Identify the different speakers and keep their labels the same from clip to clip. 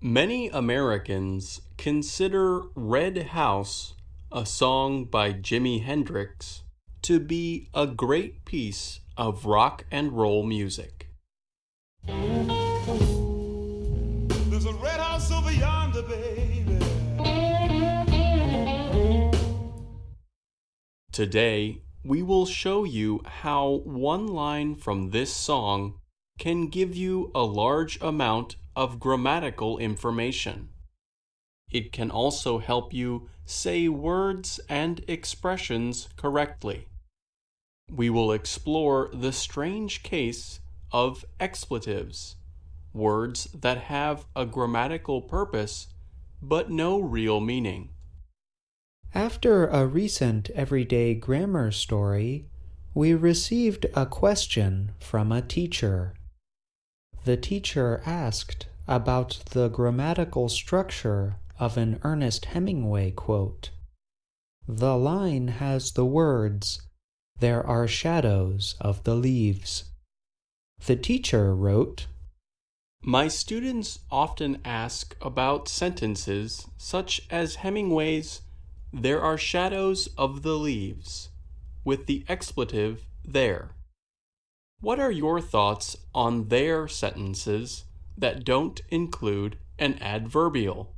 Speaker 1: Many Americans consider Red House, a song by Jimi Hendrix, to be a great piece of rock and roll music.
Speaker 2: There's a red house over yonder, baby.
Speaker 1: Today, we will show you how one line from this song can give you a large amount of grammatical information. It can also help you say words and expressions correctly. We will explore the strange case of expletives, words that have a grammatical purpose but no real meaning.
Speaker 3: After a recent everyday grammar story, we received a question from a teacher. The teacher asked about the grammatical structure of an Ernest Hemingway quote. The line has the words, "There are shadows of the leaves." The teacher wrote,
Speaker 1: My students often ask about sentences such as Hemingway's "There are shadows of the leaves," with the expletive there. What are your thoughts on their sentences that don't include an adverbial?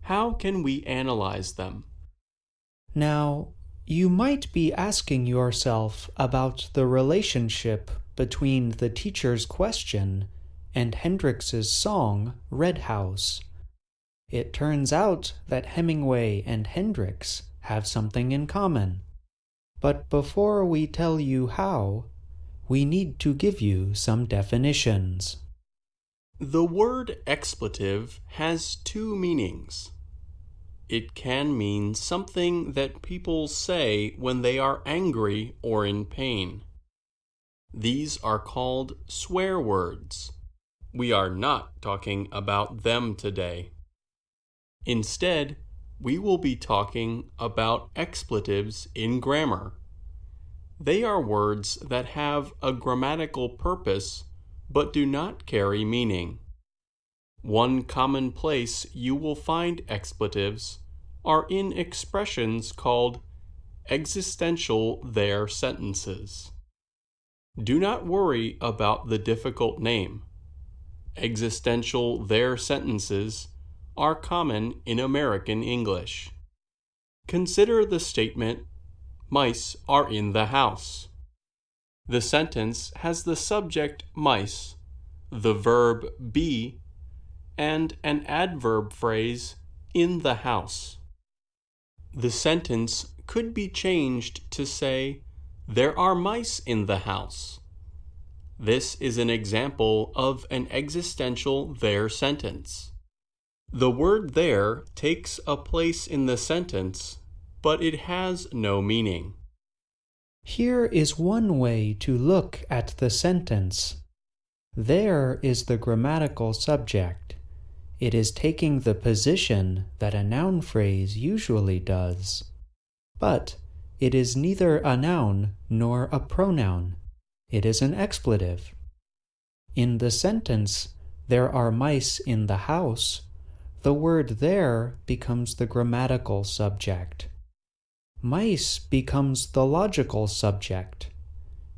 Speaker 1: How can we analyze them?
Speaker 3: Now, you might be asking yourself about the relationship between the teacher's question and Hendrix's song, Red House. It turns out that Hemingway and Hendrix have something in common. But before we tell you how, we need to give you some definitions.
Speaker 1: The word expletive has two meanings. It can mean something that people say when they are angry or in pain. These are called swear words. We are not talking about them today. Instead, we will be talking about expletives in grammar. They are words that have a grammatical purpose but do not carry meaning. One common place you will find expletives are in expressions called existential there sentences. Do not worry about the difficult name. Existential there sentences are common in American English. Consider the statement, mice are in the house. The sentence has the subject mice, the verb be, and an adverb phrase in the house. The sentence could be changed to say, there are mice in the house. This is an example of an existential there sentence. The word there takes a place in the sentence, but it has no meaning.
Speaker 3: Here is one way to look at the sentence. There is the grammatical subject. It is taking the position that a noun phrase usually does. But it is neither a noun nor a pronoun. It is an expletive. In the sentence, there are mice in the house, the word there becomes the grammatical subject. Mice becomes the logical subject,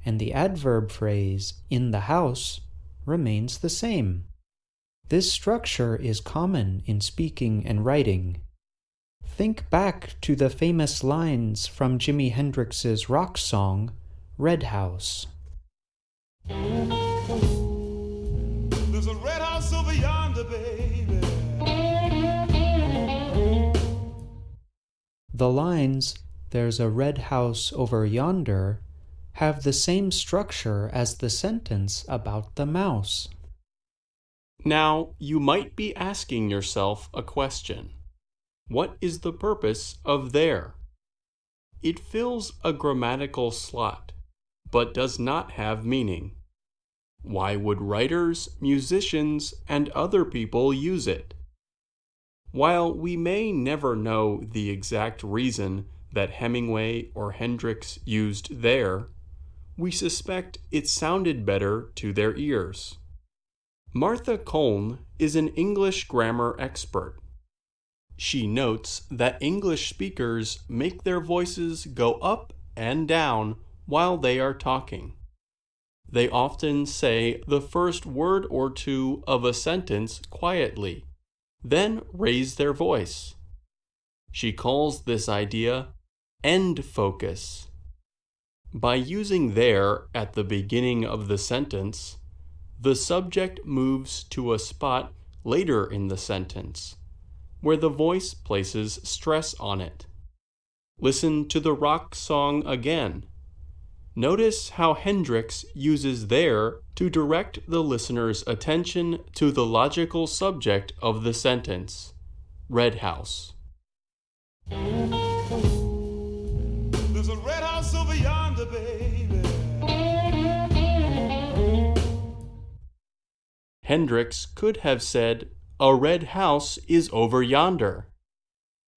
Speaker 3: and the adverb phrase in the house remains the same. This structure is common in speaking and writing. Think back to the famous lines from Jimi Hendrix's rock song, Red House.
Speaker 2: There's a red house over yonder, baby.
Speaker 3: The lines, "There's a red house over yonder," have the same structure as the sentence about the mouse.
Speaker 1: Now, you might be asking yourself a question. What is the purpose of there? It fills a grammatical slot, but does not have meaning. Why would writers, musicians, and other people use it? While we may never know the exact reason that Hemingway or Hendrix used there, we suspect it sounded better to their ears. Martha Coln is an English grammar expert. She notes that English speakers make their voices go up and down while they are talking. They often say the first word or two of a sentence quietly, then raise their voice. She calls this idea end focus. By using there at the beginning of the sentence, the subject moves to a spot later in the sentence, where the voice places stress on it. Listen to the rock song again. Notice how Hendrix uses there to direct the listener's attention to the logical subject of the sentence, Red House.
Speaker 2: There's a red house over yonder, baby.
Speaker 1: Hendrix could have said, "A red house is over yonder."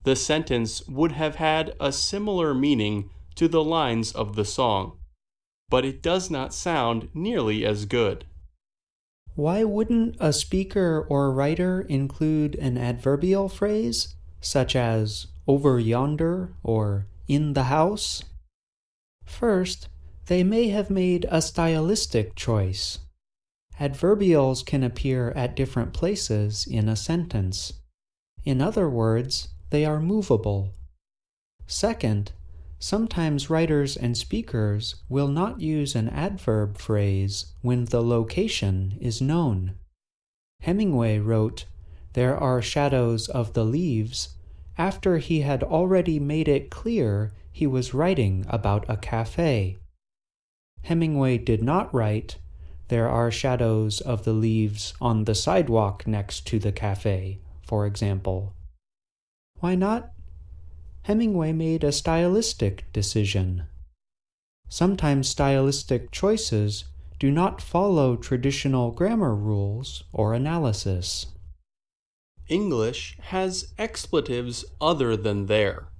Speaker 1: The sentence would have had a similar meaning to the lines of the song, but it does not sound nearly as good.
Speaker 3: Why wouldn't a speaker or writer include an adverbial phrase, such as over yonder or in the house? First, they may have made a stylistic choice. Adverbials can appear at different places in a sentence. In other words, they are movable. Second, sometimes writers and speakers will not use an adverb phrase when the location is known. Hemingway wrote, "There are shadows of the leaves," after he had already made it clear he was writing about a cafe. Hemingway did not write, "There are shadows of the leaves on the sidewalk next to the cafe," for example. Why not? Hemingway made a stylistic decision. Sometimes stylistic choices do not follow traditional grammar rules or analysis.
Speaker 1: English has expletives other than there.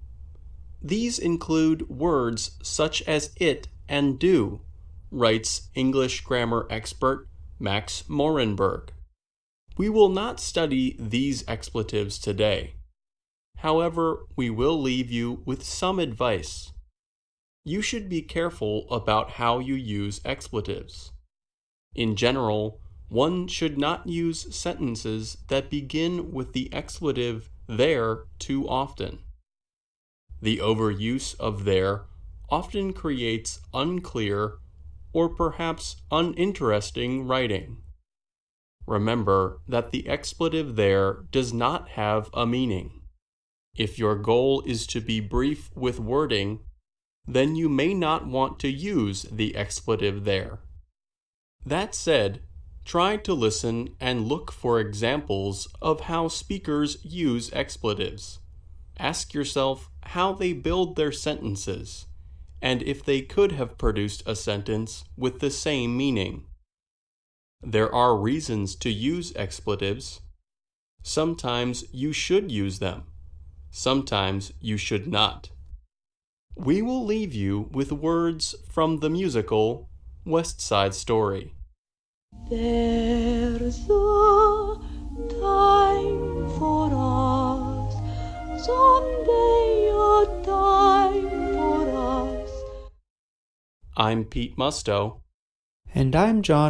Speaker 1: These include words such as it and do, writes English grammar expert Max Morenberg. We will not study these expletives today. However, we will leave you with some advice. You should be careful about how you use expletives. In general, one should not use sentences that begin with the expletive there too often. The overuse of there often creates unclear or perhaps uninteresting writing. Remember that the expletive there does not have a meaning. If your goal is to be brief with wording, then you may not want to use the expletive there. That said, try to listen and look for examples of how speakers use expletives. Ask yourself how they build their sentences, and if they could have produced a sentence with the same meaning. There are reasons to use expletives. Sometimes you should use them. Sometimes you should not. We will leave you with words from the musical West Side Story.
Speaker 4: There's a time for us, someday a time for us.
Speaker 1: I'm Pete Musto.
Speaker 3: And I'm John